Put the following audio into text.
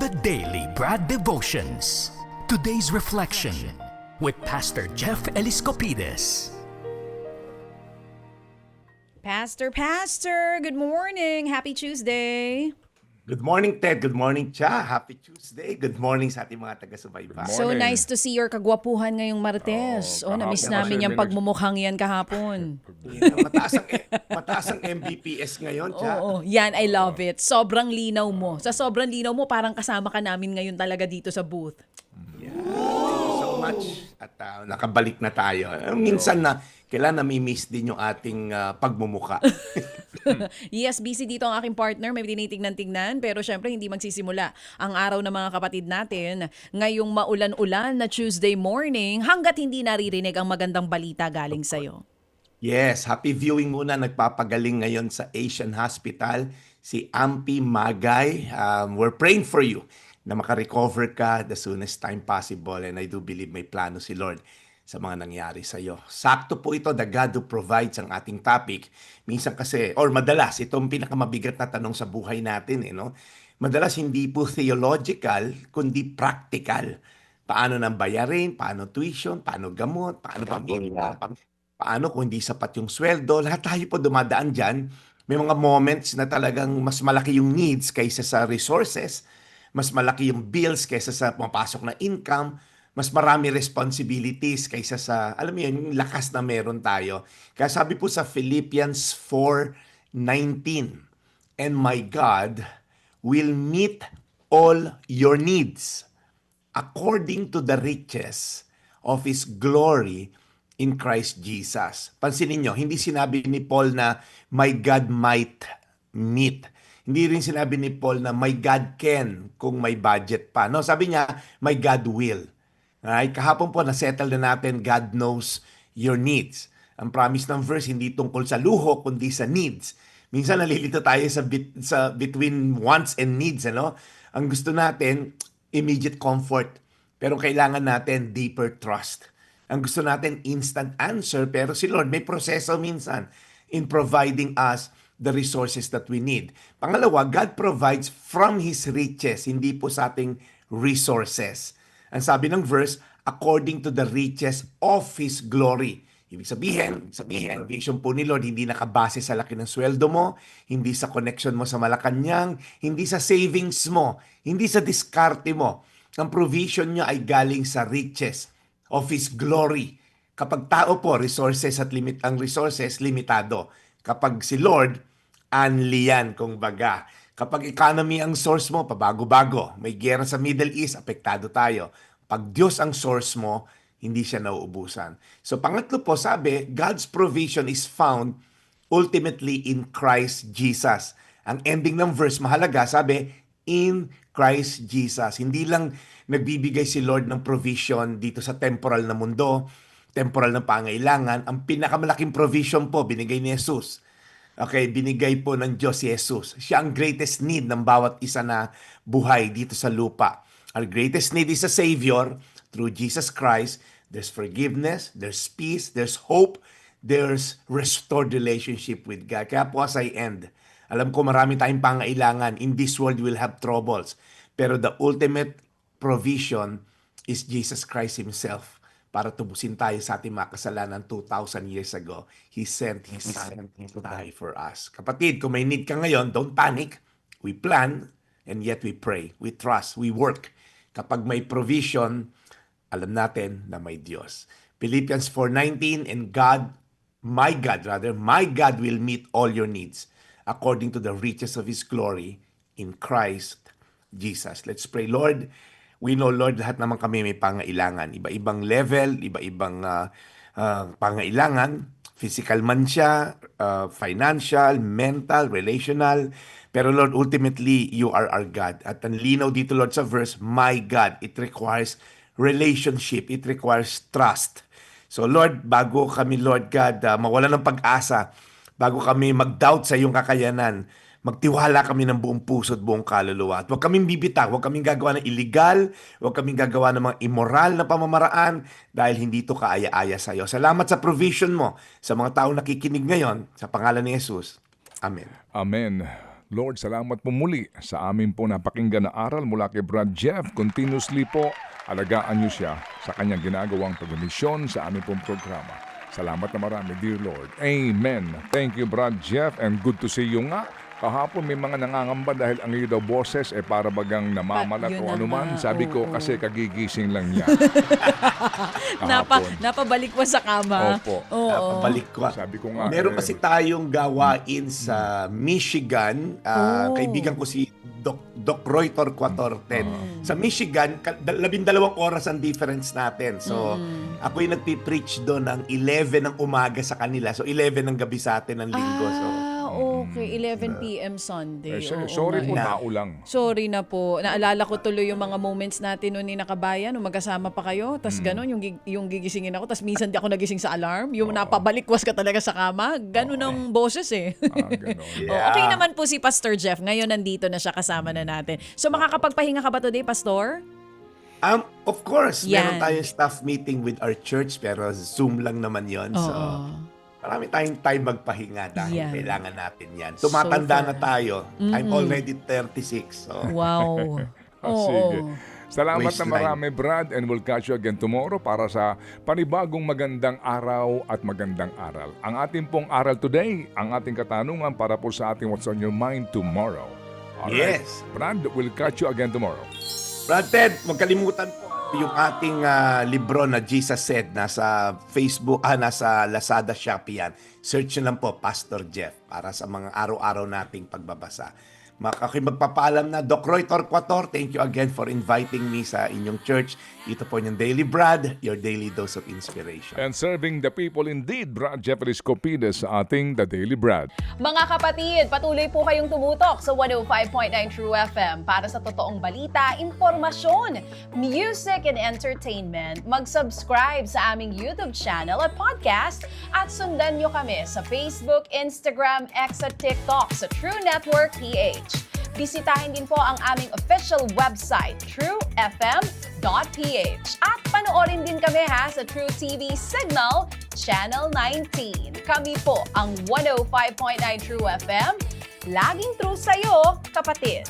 The Daily Brad Devotions. Today's reflection with Pastor Jeff Eliscopides. Pastor, good morning. Happy Tuesday. Good morning, Ted. Good morning, Cha. Happy Tuesday. Good morning sa ating mga taga-subaybay. So Morning. nice to see your kagwapuhan ngayong Martes. Na-miss kahapon namin kasi yung pagmumukhang yan kahapon. Mataas ang MBPS ngayon, Cha. Oo, yan, I love it. Sobrang linaw mo. Sa sobrang linaw mo, parang kasama ka namin ngayon talaga dito sa booth. Thank you so much. At nakabalik na tayo. Minsan na kailan nami-miss din yung ating pagmumuka. Yes, busy dito ang aking partner. May tinitignan-tignan. Pero syempre, hindi magsisimula ang araw ng mga kapatid natin ngayong maulan-ulan na Tuesday morning hanggat hindi naririnig ang magandang balita galing sa'yo. Yes, happy viewing muna. Nagpapagaling ngayon sa Asian Hospital si Ampi Magay. We're praying for you na makarecover ka the soonest time possible, and I do believe may plano si Lord sa mga nangyari sa iyo. Sakto po ito, the God who provides ang ating topic. Minsan kasi, or madalas, itong pinakamabigat na tanong sa buhay natin. No? Madalas hindi po theological, kundi practical. Paano nang bayarin, paano tuition, paano gamot, paano pamilya, paano kung hindi sapat yung sweldo. Lahat tayo po dumadaan dyan. May mga moments na talagang mas malaki yung needs kaysa sa resources. Mas malaki yung bills kaysa sa pumapasok na income. Mas marami responsibilities kaysa sa, alam mo yun, yung lakas na meron tayo. Kaya sabi po sa Philippians 4:19, "And my God will meet all your needs according to the riches of His glory in Christ Jesus." Pansinin nyo, hindi sinabi ni Paul na my God might meet. Hindi rin sinabi ni Paul na my God can kung may budget pa. No, sabi niya, my God will. Alright? Kahapon po, nasettle na natin, God knows your needs. Ang promise ng verse, hindi tungkol sa luho, kundi sa needs. Minsan nalilito tayo sa between wants and needs. Ano? Ang gusto natin, immediate comfort. Pero kailangan natin deeper trust. Ang gusto natin, instant answer. Pero si Lord, may proseso minsan in providing us the resources that we need. Pangalawa, God provides from His riches, hindi po sa ating resources. Ang sabi ng verse, according to the riches of His glory. Ibig sabihin, provision po ni Lord, hindi nakabase sa laki ng sweldo mo, hindi sa connection mo sa Malacanang, hindi sa savings mo, hindi sa diskarte mo. Ang provision niya ay galing sa riches of His glory. Kapag tao po, resources at ang resources, limitado. Kapag si Lord, unli yan, kung baga. Kapag economy ang source mo, pabago-bago. May gera sa Middle East, apektado tayo. Pag Diyos ang source mo, hindi siya nauubusan. So pangatlo po, sabi, God's provision is found ultimately in Christ Jesus. Ang ending ng verse, mahalaga, sabi, in Christ Jesus. Hindi lang nagbibigay si Lord ng provision dito sa temporal na mundo, temporal na pangailangan. Ang pinakamalaking provision po, binigay ni Jesus. Okay, binigay po ng Diyos si Jesus. Siya ang greatest need ng bawat isa na buhay dito sa lupa. Our greatest need is a Savior through Jesus Christ. There's forgiveness, there's peace, there's hope, there's restored relationship with God. Kaya po as I end, alam ko marami tayong pangailangan. In this world, we'll have troubles. Pero the ultimate provision is Jesus Christ Himself. Para tubusin tayo sa ating mga kasalanan 2,000 years ago. He sent His Son to die for us. Kapatid, kung may need ka ngayon, don't panic. We plan, and yet we pray. We trust, we work. Kapag may provision, alam natin na may Diyos. Philippians 4:19, and my God will meet all your needs according to the riches of His glory in Christ Jesus. Let's pray. Lord, we know, Lord, lahat naman kami may pangailangan. Iba-ibang level, iba-ibang pangailangan. Physical man siya, financial, mental, relational. Pero Lord, ultimately, you are our God. At ang linaw dito, Lord, sa verse, my God, it requires relationship. It requires trust. So Lord, bago kami, Lord God, mawala ng pag-asa, bago kami mag-doubt sa iyong kakayanan, magtiwala kami ng buong puso at buong kaluluwa. At huwag kaming bibitaw, huwag kaming gagawa ng illegal, huwag kaming gagawa ng mga immoral na pamamaraan dahil hindi ito kaaya-aya sa iyo. Salamat sa provision mo sa mga taong nakikinig ngayon sa pangalan ni Jesus. Amen. Amen. Lord, salamat po muli sa amin po napakinggan na aral mula kay Brad Jeff. Continuously po, alagaan niyo siya sa kanyang ginagawang pagmisyon sa aming pong programa. Salamat na marami, dear Lord. Amen. Thank you, Brad Jeff, and good to see you nga. Kahapon may mga nangangamba dahil ang iyo daw boses para bagang namamalat Yun o na anuman. nga, Sabi ko oo. kasi kagigising lang niya. Napabalik mo sa kama. Opo. Oo. Balik ko. Sabi ko nga, Meron kasi tayong gawain sa Michigan. Kaibigan ko si Doc Roy Torquatorten. Sa Michigan, 12 oras ang difference natin. So, ako'y nagpipreach doon ng 11 ng umaga sa kanila. So, 11 ng gabi sa atin ng linggo. So, Okay. 11 p.m. Sunday. Oo sorry po, nga. naulang. Sorry na po. Naalala ko tuloy yung mga moments natin noon ni Nakabayan, nung magkasama pa kayo. Tapos gano'n, yung gigisingin ako. Tapos minsan di ako nagising sa alarm. Yung napabalikwas ka talaga sa kama. Gano'n ang boses eh. Ganon. Oh, okay naman po si Pastor Jeff. Ngayon nandito na siya, kasama na natin. So makakapagpahinga ka ba today, Pastor? of course, Yan. meron tayong staff meeting with our church pero Zoom lang naman yon. So, marami tayong time magpahinga dahil Yan. kailangan natin yan. Tumatanda Super. na tayo. I'm already 36. So, Wow. Sige. Salamat na Waistline. marami, Brad, and we'll catch you again tomorrow para sa panibagong magandang araw at magandang aral. Ang ating pong aral today, ang ating katanungan para po sa ating What's on Your Mind tomorrow. Alright. Yes. Brad, we'll catch you again tomorrow. Brad Ted, huwag kalimutan po yung ating libro na Jesus Said. Nasa Facebook, nasa Lazada, Shopee yan. Search nyo lang po, Pastor Jeff, para sa mga araw-araw nating pagbabasa. Magpapaalam na, Doc Roy Torquator, thank you again for inviting me sa inyong church. Ito po yung Daily Brad, your daily dose of inspiration. And serving the people indeed, Brad Jeff Eliscopides sa ating The Daily Brad. Mga kapatid, patuloy po kayong tumutok sa 105.9 True FM para sa totoong balita, impormasyon, music and entertainment. Mag-subscribe sa aming YouTube channel at podcast at sundan nyo kami sa Facebook, Instagram, X at TikTok sa True Network PH. Bisitahin din po ang aming official website, truefm.ph. At panoorin din kami sa True TV Signal, Channel 19. Kami po ang 105.9 True FM. Laging true sa'yo, kapatid.